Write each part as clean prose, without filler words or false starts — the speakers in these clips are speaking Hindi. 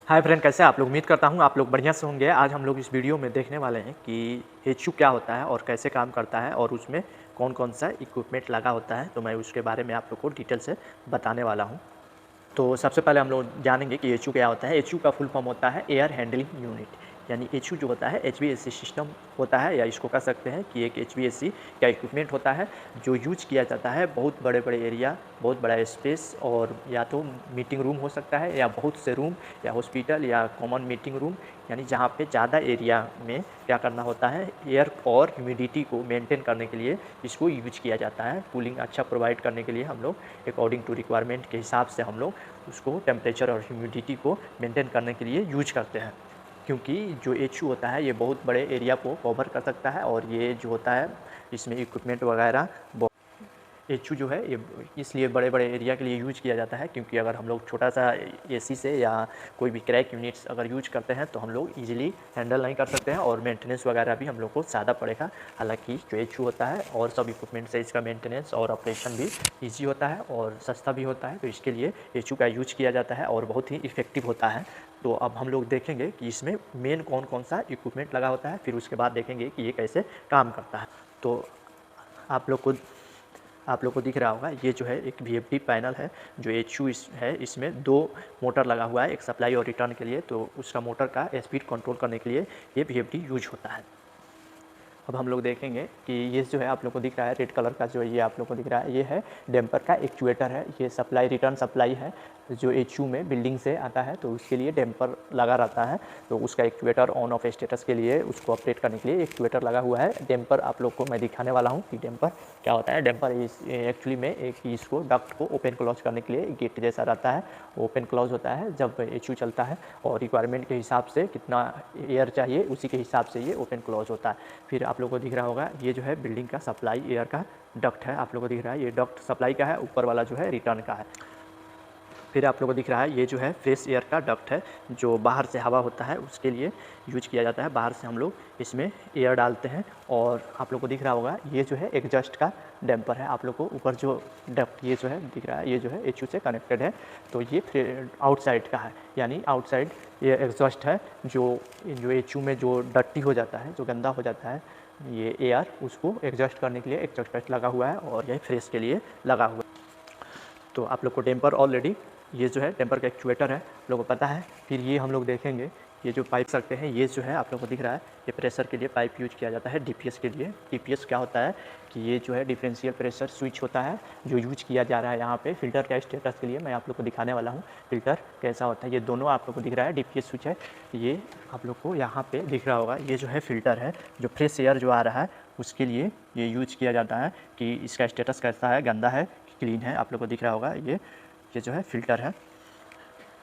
हाय फ्रेंड, कैसे हैं आप लोग। उम्मीद करता हूँ आप लोग बढ़िया से होंगे। आज हम लोग इस वीडियो में देखने वाले हैं कि एचयू क्या होता है और कैसे काम करता है और उसमें कौन कौन सा इक्विपमेंट लगा होता है। तो मैं उसके बारे में आप लोग को डिटेल से बताने वाला हूँ। तो सबसे पहले हम लोग जानेंगे कि एचयू क्या होता है। एचयू का फुल फॉर्म होता है एयर हैंडलिंग यूनिट, यानी एचयू जो होता है एचवीएसी सिस्टम होता है, या इसको कह सकते हैं कि एक एचवीएसी का इक्विपमेंट होता है जो यूज किया जाता है बहुत बड़े बड़े एरिया, बहुत बड़ा स्पेस, और या तो मीटिंग रूम हो सकता है या बहुत से रूम या हॉस्पिटल या कॉमन मीटिंग रूम, यानी जहाँ पे ज़्यादा एरिया में क्या करना होता है, एयर और ह्यूमिडिटी को मेंटेन करने के लिए इसको यूज किया जाता है। कूलिंग अच्छा प्रोवाइड करने के लिए हम लोग अकॉर्डिंग टू रिक्वायरमेंट के हिसाब से हम लोग उसको टेम्परेचर और ह्यूमिडिटी को मेंटेन करने के लिए यूज करते हैं। क्योंकि जो एचयू होता है ये बहुत बड़े एरिया को कवर कर सकता है, और ये जो होता है इसमें इक्विपमेंट वगैरह एचयू जो है ये इसलिए बड़े बड़े एरिया के लिए यूज किया जाता है, क्योंकि अगर हम लोग छोटा सा एसी से या कोई भी क्रैक यूनिट्स अगर यूज करते हैं तो हम लोग इजीली हैंडल नहीं कर सकते हैं, और मेंटेनेंस वगैरह भी हम लोग को ज़्यादा पड़ेगा। हालांकि जो एचयू होता है और सब इक्विपमेंट से इसका मेंटेनेंस और ऑपरेशन भी ईजी होता है और सस्ता भी होता है, तो इसके लिए एचयू का यूज किया जाता है और बहुत ही इफेक्टिव होता है। तो अब हम लोग देखेंगे कि इसमें मेन कौन कौन सा इक्विपमेंट लगा होता है, फिर उसके बाद देखेंगे कि ये कैसे काम करता है। तो आप लोग को आप लोग को दिख रहा होगा ये जो है एक वीएफडी पैनल है जो एचयू है। इसमें दो मोटर लगा हुआ है, एक सप्लाई और रिटर्न के लिए। तो उसका मोटर का स्पीड कंट्रोल करने के लिए ये वीएफडी यूज होता है। अब हम लोग देखेंगे कि ये जो है आप लोग को दिख रहा है रेड कलर का, जो ये आप लोग को दिख रहा है ये है डैम्पर का एक्चुएटर है। ये सप्लाई रिटर्न सप्लाई है जो एचयू में बिल्डिंग से आता है, तो उसके लिए डैम्पर लगा रहता है। तो उसका एक्चुएटर ऑन ऑफ स्टेटस के लिए उसको ऑपरेट करने के लिए एक्चुएटर लगा हुआ है। डैम्पर आप लोग को मैं दिखाने वाला हूँ कि डैम्पर क्या होता है। डैम्पर एक्चुअली में एक इसको डक्ट को ओपन क्लोज करने के लिए गेट जैसा रहता है, ओपन क्लोज होता है जब एचयू चलता है, और रिक्वायरमेंट के हिसाब से कितना एयर चाहिए उसी के हिसाब से ये ओपन क्लोज होता है। फिर आप लोग को दिख रहा होगा ये जो है बिल्डिंग का सप्लाई एयर का डक्ट है। आप लोग को दिख रहा है ये डक्ट सप्लाई का है, ऊपर वाला जो है रिटर्न का है। फिर आप लोगों को दिख रहा है ये जो है फ्रेश एयर का डक्ट है, जो बाहर से हवा होता है उसके लिए यूज किया जाता है। बाहर से हम लोग इसमें एयर डालते हैं। और आप लोग को दिख रहा होगा ये जो है एग्जॉस्ट का डैम्पर है। आप लोग को ऊपर जो डक्ट ये जो है दिख रहा है ये जो है एचयू से कनेक्टेड है, तो ये आउटसाइड का है, यानी आउटसाइड ये एग्जॉस्ट है। जो एचयू में जो डर्टी हो जाता है, जो गंदा हो जाता है, ये एयर उसको एग्जॉस्ट करने के लिए एग्जॉस्ट लगा हुआ है, और ये फ्रेश के लिए लगा हुआ है। तो आप लोग को डैम्पर ऑलरेडी ये जो है टेम्पर का एक्चुएटर है, लोगों को पता है। फिर ये हम लोग देखेंगे ये जो पाइप सकते हैं, ये जो है आप लोगों को दिख रहा है ये प्रेशर के लिए पाइप यूज किया जाता है डीपीएस के लिए। डीपीएस क्या होता है कि ये जो है डिफरेंशियल प्रेशर स्विच होता है जो यूज किया जा रहा है यहाँ पे फिल्टर का स्टेटस के लिए। मैं आप लोग को दिखाने वाला हूँ फिल्टर कैसा होता है। ये दोनों आप लोग को दिख रहा है डीपीएस स्विच है, ये आप लोग को यहाँ पे दिख रहा होगा। ये जो है फिल्टर है, जो फ्रेश एयर जो आ रहा है उसके लिए ये यूज किया जाता है कि इसका स्टेटस कैसा है, गंदा है क्लीन है। आप लोग को दिख रहा होगा ये जो है फिल्टर है।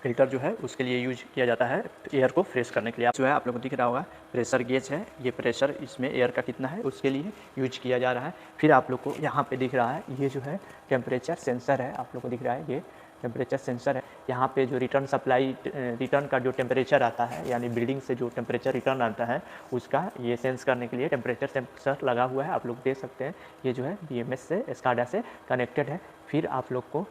फिल्टर जो है उसके लिए यूज किया जाता है एयर को फ्रेश करने के लिए। जो है आप लोगों को दिख रहा होगा प्रेशर गेज है, ये प्रेशर इसमें एयर का कितना है उसके लिए यूज किया जा रहा है। फिर आप लोग को यहाँ पे दिख रहा है ये जो है टेम्परेचर सेंसर है। आप लोग को दिख रहा है ये टेम्परेचर सेंसर है। यहाँ पे जो रिटर्न सप्लाई रिटर्न का जो टेम्परेचर आता है, यानी बिल्डिंग से जो टेम्परेचर रिटर्न आता है उसका ये सेंस करने के लिए टेम्परेचर सेंसर लगा हुआ है। आप लोग देख सकते हैं ये जो है बीएमएस से स्काडा से कनेक्टेड है। फिर आप लोग को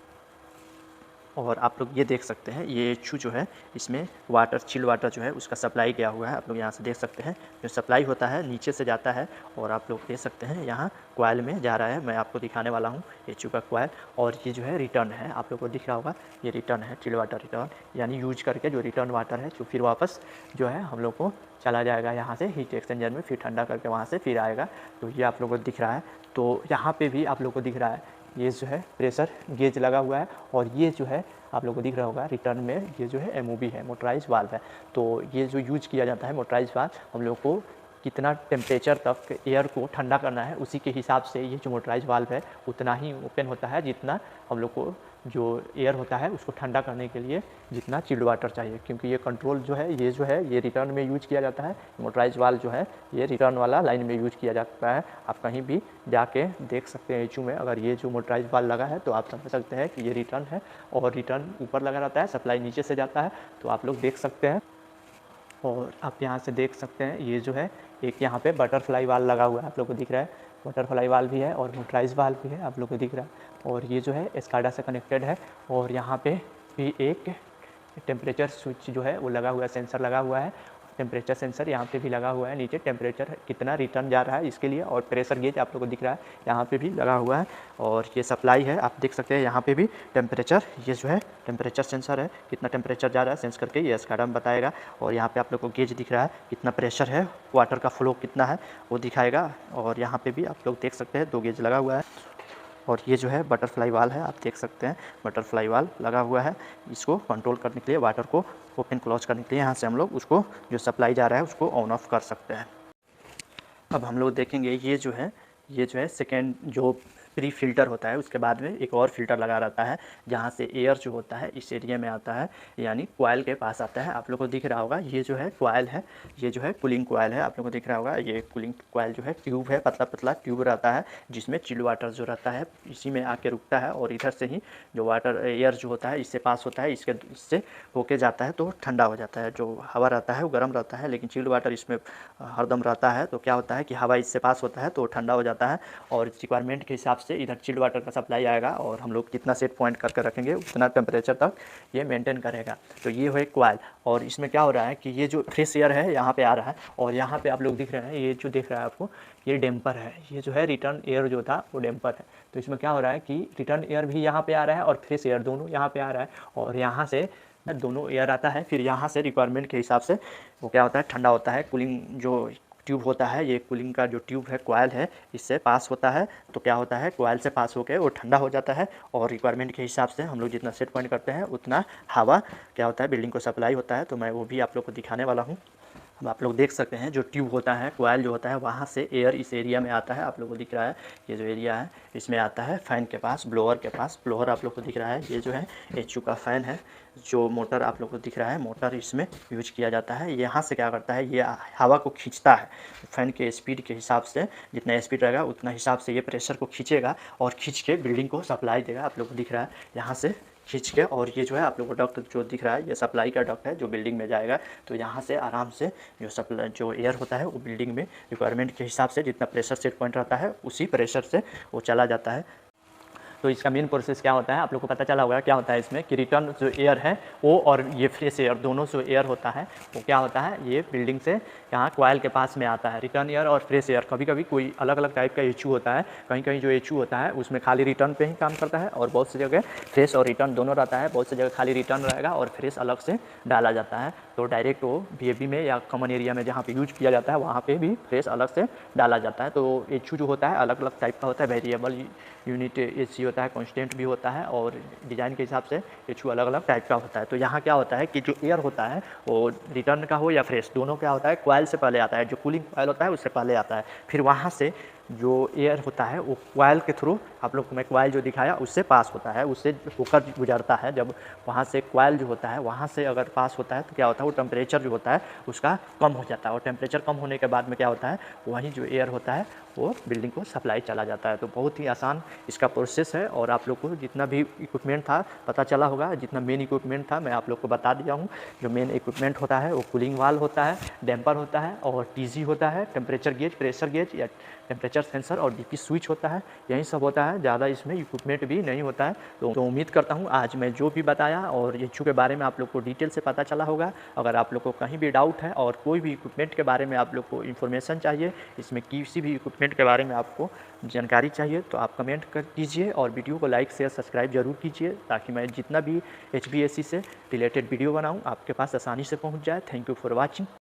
और आप लोग ये देख सकते हैं ये एचयू जो है इसमें वाटर चिल वाटर जो है उसका सप्लाई किया हुआ है। आप लोग यहाँ से देख सकते हैं जो सप्लाई होता है नीचे से जाता है, और आप लोग देख सकते हैं यहाँ कॉइल में जा रहा है। मैं आपको दिखाने वाला हूँ एचयू का कॉइल। और ये जो है रिटर्न है, आप लोग को दिख रहा होगा ये रिटर्न है, चिल वाटर रिटर्न, यानी यूज करके जो रिटर्न वाटर है जो फिर वापस जो है हम लोग को चला जाएगा यहाँ से हीट एक्सचेंजर में, फिर ठंडा करके वहाँ से फिर आएगा। तो ये आप लोग को दिख रहा है। तो यहाँ पर भी आप लोग को दिख रहा है ये जो है प्रेशर गेज लगा हुआ है, और ये जो है आप लोगों को दिख रहा होगा रिटर्न में ये जो है एमओबी है, मोटराइज वाल्व है। तो ये जो यूज किया जाता है मोटराइज वाल्व, हम लोग को कितना टेम्परेचर तक एयर को ठंडा करना है उसी के हिसाब से ये जो मोटराइज वाल्व है उतना ही ओपन होता है जितना हम लोग को जो एयर होता है उसको ठंडा करने के लिए जितना चिल्ड वाटर चाहिए। क्योंकि ये कंट्रोल जो है ये रिटर्न में यूज किया जाता है। मोटराइज वाल्व जो है ये रिटर्न वाला लाइन में यूज किया जाता है। आप कहीं भी जाके देख सकते हैं एचयू में, अगर ये जो मोटराइज वाल्व लगा है तो आप समझ सकते हैं कि ये रिटर्न है, और रिटर्न ऊपर लगा रहता है, सप्लाई नीचे से जाता है। तो आप लोग देख सकते हैं, और आप यहाँ से देख सकते हैं ये जो है एक यहाँ पे बटरफ्लाई वाल्व लगा हुआ है। आप लोग को दिख रहा है बटरफ्लाई वाल्व भी है और मोटराइज वाल्व भी है, आप लोग को दिख रहा है। और ये जो है स्काडा से कनेक्टेड है, और यहाँ पे भी एक टेम्परेचर स्विच जो है वो लगा हुआ है, सेंसर लगा हुआ है, टेम्परेचर सेंसर यहाँ पे भी लगा हुआ है, नीचे टेम्परेचर कितना रिटर्न जा रहा है इसके लिए, और प्रेशर गेज आप लोगों को दिख रहा है यहाँ पे भी लगा हुआ है। और ये सप्लाई है, आप देख सकते हैं यहाँ पे भी टेम्परेचर, ये जो है टेम्परेचर सेंसर है, कितना टेम्परेचर जा रहा है सेंस करके ये SCADA में बताएगा। और यहाँ पे आप लोग को गेज दिख रहा है, कितना प्रेशर है, वाटर का फ्लो कितना है वो दिखाएगा। और यहाँ पे भी आप लोग देख सकते हैं 2 गेज लगा हुआ है। और ये जो है बटरफ्लाई वाल है, आप देख सकते हैं बटरफ्लाई वाल लगा हुआ है, इसको कंट्रोल करने के लिए, वाटर को ओपन क्लोज करने के लिए यहाँ से हम लोग उसको जो सप्लाई जा रहा है उसको ऑन ऑफ कर सकते हैं। अब हम लोग देखेंगे ये जो है सेकेंड जो प्री फिल्टर होता है, उसके बाद में एक और फिल्टर लगा रहता है जहाँ से एयर जो होता है इस एरिया में आता है, यानी कॉइल के पास आता है। आप लोगों को दिख रहा होगा ये जो है कॉइल है, ये जो है कूलिंग कॉइल है, आप लोगों को दिख रहा होगा ये कूलिंग कॉइल जो है ट्यूब है, पतला पतला ट्यूब रहता है जिसमें चिल्ड वाटर जो रहता है इसी में आके रुकता है, और इधर से ही जो वाटर एयर जो होता है इससे पास होता है, इससे होके जाता है तो ठंडा हो जाता है। जो हवा रहता है वो गर्म रहता है, लेकिन चिल्ड वाटर इसमें हरदम रहता है, तो क्या होता है कि हवा इससे पास होता है तो ठंडा हो जाता है, और रिक्वायरमेंट के हिसाब से इधर चिल्ड वाटर का सप्लाई आएगा, और हम लोग कितना सेट पॉइंट करके रखेंगे उतना टेम्परेचर तक ये मेंटेन करेगा। तो ये है कॉइल, और इसमें क्या हो रहा है कि ये जो फ्रेश एयर है यहाँ पे आ रहा है, और यहाँ पे आप लोग दिख रहे हैं ये जो दिख रहा है आपको ये डैम्पर है, ये जो है रिटर्न एयर जो था वो डैम्पर है। तो इसमें क्या हो रहा है कि रिटर्न एयर भी यहाँ पे आ रहा है और फ्रेश एयर दोनों यहाँ पे आ रहा है, और यहाँ से दोनों एयर आता है, फिर यहाँ से रिक्वायरमेंट के हिसाब से वो क्या होता है ठंडा होता है। कूलिंग जो ट्यूब होता है, ये कूलिंग का जो ट्यूब है कॉइल है इससे पास होता है, तो क्या होता है कॉइल से पास होकर वो ठंडा हो जाता है, और रिक्वायरमेंट के हिसाब से हम लोग जितना सेट पॉइंट करते हैं उतना हवा क्या होता है बिल्डिंग को सप्लाई होता है। तो मैं वो भी आप लोग को दिखाने वाला हूँ। अब आप लोग देख सकते हैं जो ट्यूब होता है कॉइल जो होता है वहाँ से एयर इस एरिया में आता है, आप लोगों को दिख रहा है ये जो एरिया है इसमें आता है फ़ैन के पास, ब्लोअर के पास। ब्लोअर आप लोग को दिख रहा है, ये जो है HU का फ़ैन है, जो मोटर आप लोग को दिख रहा है मोटर इसमें यूज किया जाता है। यहाँ से क्या करता है ये हवा को खींचता है, फ़ैन के स्पीड के हिसाब से जितना स्पीड रहेगा उतना हिसाब से ये प्रेशर को खींचेगा और खींच के बिल्डिंग को सप्लाई देगा। आप लोग को दिख रहा है यहाँ से खींच के, और ये जो है आप लोग को डक्ट जो दिख रहा है ये सप्लाई का डक्ट है जो बिल्डिंग में जाएगा। तो यहाँ से आराम से जो एयर होता है वो बिल्डिंग में रिक्वायरमेंट के हिसाब से जितना प्रेशर सेट पॉइंट रहता है उसी प्रेशर से वो चला जाता है। तो इसका मेन प्रोसेस क्या होता है आप लोग को पता चला होगा क्या होता है इसमें कि रिटर्न जो एयर है वो और ये फ्रेश एयर दोनों जो एयर होता है वो क्या होता है ये बिल्डिंग से यहाँ कॉइल के पास में आता है। रिटर्न एयर और फ्रेश एयर कभी कभी कोई अलग अलग टाइप का HU होता है, कहीं कहीं जो HU होता है उसमें खाली रिटर्न पे ही काम करता है, और बहुत सी जगह फ्रेश और रिटर्न दोनों रहता है। बहुत सी जगह खाली रिटर्न रहेगा और फ्रेश अलग से डाला जाता है, तो डायरेक्ट वो VAB में या कॉमन एरिया में जहाँ पे यूज किया जाता है वहाँ पे भी फ्रेश अलग से डाला जाता है। तो HU जो होता है अलग अलग टाइप का होता है, वेरिएबल यूनिट HC होता है, कॉन्स्टेंट भी होता है, और डिज़ाइन के हिसाब से HU अलग अलग टाइप का होता है। तो यहाँ क्या होता है कि जो एयर होता है वो रिटर्न का हो या फ्रेश दोनों क्या होता है कॉइल से पहले आता है, जो कूलिंग कॉइल होता है उससे पहले आता है, फिर वहाँ से जो एयर होता है वो कॉइल के थ्रू आप लोग को मैं कॉइल जो दिखाया उससे पास होता है, उससे होकर गुजरता है। जब वहाँ से कॉइल जो होता है वहाँ से अगर पास होता है तो क्या होता है वो टेम्परेचर जो होता है उसका कम हो जाता है, और टेम्परेचर कम होने के बाद में क्या होता है वहीं जो एयर होता है वो बिल्डिंग को सप्लाई चला जाता है। तो बहुत ही आसान इसका प्रोसेस है, और आप लोग को जितना भी इक्विपमेंट था पता चला होगा, जितना मेन इक्विपमेंट था मैं आप लोग को बता दिया हूँ। जो मेन इक्विपमेंट होता है वो कूलिंग वाल्व होता है, डैम्पर होता है, और TG होता है, टेम्परेचर गेज, प्रेशर गेज या टेम्परेचर सेंसर, और DP स्विच होता है, यही सब होता है। ज़्यादा इसमें इक्विपमेंट भी नहीं होता है। तो उम्मीद करता हूँ आज मैं जो भी बताया और HU के बारे में आप लोग को डिटेल से पता चला होगा। अगर आप लोग को कहीं भी डाउट है और कोई भी इक्विपमेंट के बारे में आप लोग को इन्फॉर्मेशन चाहिए, इसमें किसी भी इक्विपमेंट के बारे में आपको जानकारी चाहिए तो आप कमेंट कर दीजिए, और वीडियो को लाइक शेयर सब्सक्राइब जरूर कीजिए, ताकि मैं जितना भी HVAC से रिलेटेड वीडियो बनाऊँ आपके पास आसानी से पहुँच जाए। Thank you for watching.